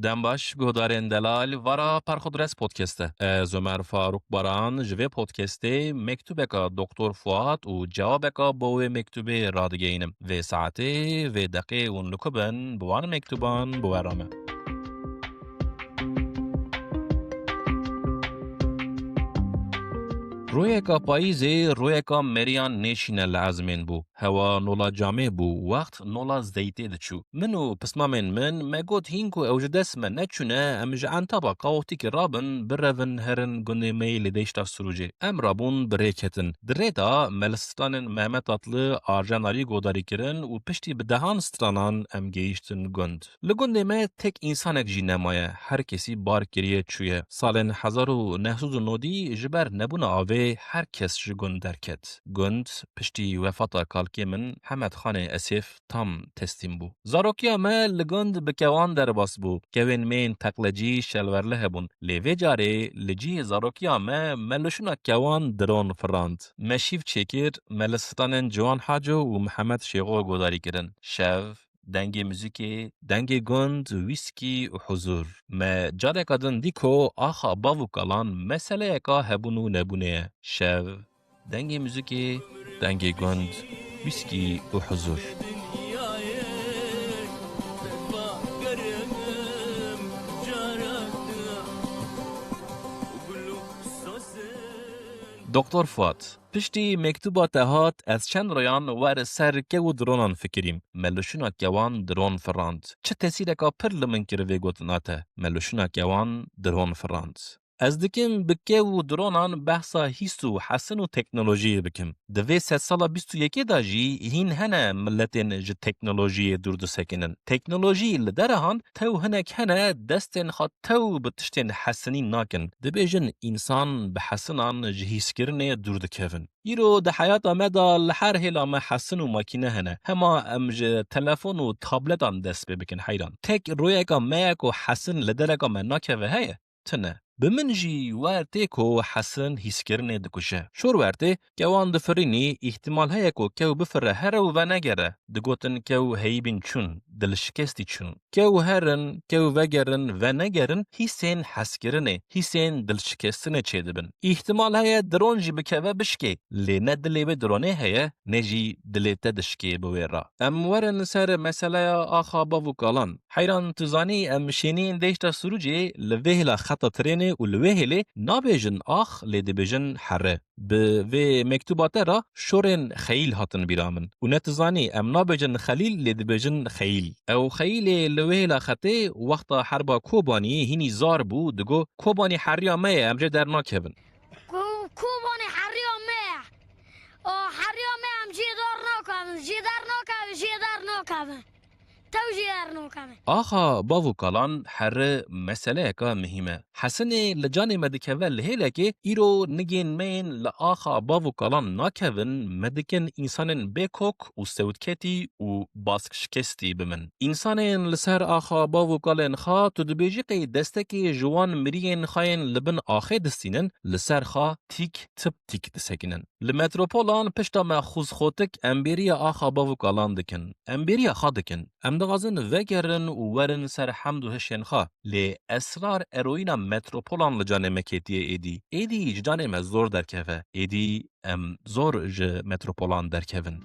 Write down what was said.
دنباش گودارین دلال ورا پرخودرس پودکسته. زمر فاروق باران جوی پودکسته مکتوبه که دکتر فواد و جوابه که بوی مکتوبه رادگه اینم. و ساعته و دقیقه اون لکبن بوان مکتوبان بوارامه. روی کا پاییزی روی کا مریان نیشینه لازمین بو. هوا نولا جامع بو وقت نولا زیتی دچو. منو پسمامن من مگود هینکو اوجدس من نچونه امج انتبا قاوتی که رابن برون هرن گنده میل دیشتا سروجه. ام رابون بریکتن. دريتا ملستانن مهمت اطل آرجاناری گوداری کرن و پشتی بدهان سترانان ام گیشتن گند. لگنده ما تک انسانک جی نمایه. هر کسی بار کریه چویه. سالن 1990 جبر نبونه آوه هر کس جگند درکت. گند پشتی وفاتا کالکی من حمد خانه اسیف تام تستیم بو. زاروکیا ما لگند بکوان در باس بو. کوین مین تقلجی شلورله بون. لیوه جاره لجی زاروکیا ما ملشونا کوان درون فراند. مشیف چکر ملستانن جوان حاجو و محمد شیغو گوداری کرن. شو دنگ موزیکی، دنگ گند، ویسکی و حضور. ما جاره کدن دیکو آخا باو کلان مسئله اکا هبونو نبونه. شو دنگ موزیکی، دنگ گند، ویسکی و حضور. دکتر فواد پشتی مکتوبات هات از چند رویان ور سر که و درونان فکریم ملوشونا کوان درون فراند چه تاثیر کا پرلمن کروی گوتناته ملوشونا کوان درون فراند از دکم بکه و درونان بحثا هیستو حسن و تکنولوژی بکم دوی 3 سالا 21 دا جی هین هنه ملتین ج تکنولوژی درد سکنن تکنولوژی لدرهان تو هنک هنه دستن خود تو بتشتن حسنی ناکن دبیجن انسان بحسنان جهیس کرنه درد کفن ایرو ده حیات آمده لحر هلا ما حسن و ماکینه هنه هما امج تلفون و تابلتان دست بکن حیران تک روی اکا مایک و حسن لدرکا ما ناکه و هیه تنه بمنجي وارتي كو حسن هيسكرني دكوشه شور وارتي كوان دفريني احتمال هيكو كو بفر هرو ونگره دگوتن كو هيبين چون دلشكستي چون كو هرن كو وگرن ونگرن هيسين حسكرني هيسين دلشكستنه چه دبن احتمال هيا درون جي بكوه بشكي لنا دلي بدرونه هيا نجي دلي تدشكي بويرا ام ورن سر مسألة آخا باو قالان حيران تزاني ام شينين ديشتا سروجي لوهلا خطا تريني ولوهله نابجن آخ لدبجن حره به مكتوبات را شورن خيل هاتن بيرامن ونتزاني ام نابجن خليل لدبجن خيل او خيل لوهلا خطه وقت حربا كوباني هيني زار بو دگو كوباني حريا مي امجه در ناكهبن كوباني حريا مي حريا مي امجه دار ناكهبن جدار ناكهبن آخا باو کالان هر مسئله که مهمه. حسن لجان مدکول هیله که ایرو نگین مین لآخا باو کالان ناکون مدکن انسانن بکوک و سودکتی و باسکشکستی بمن. انسانن لسر آخا باو کالن خوا تو دبیجی قی دستکی جوان مرین خاین لبن آخه دستینن لسر خوا تیک تب تیک دسکنن. لمتروپولان پشتا ما خوز خوتک امبیریا آخا باو کالان دکن. امبیریا خوا دکن. دغازن وگرن و ورن سر حمد و هشین خواه لی اسرار اروینا متروپولان لجان مکیتیه ایدی جدان زور در کفه ایدی زور ج متروپولان در کفن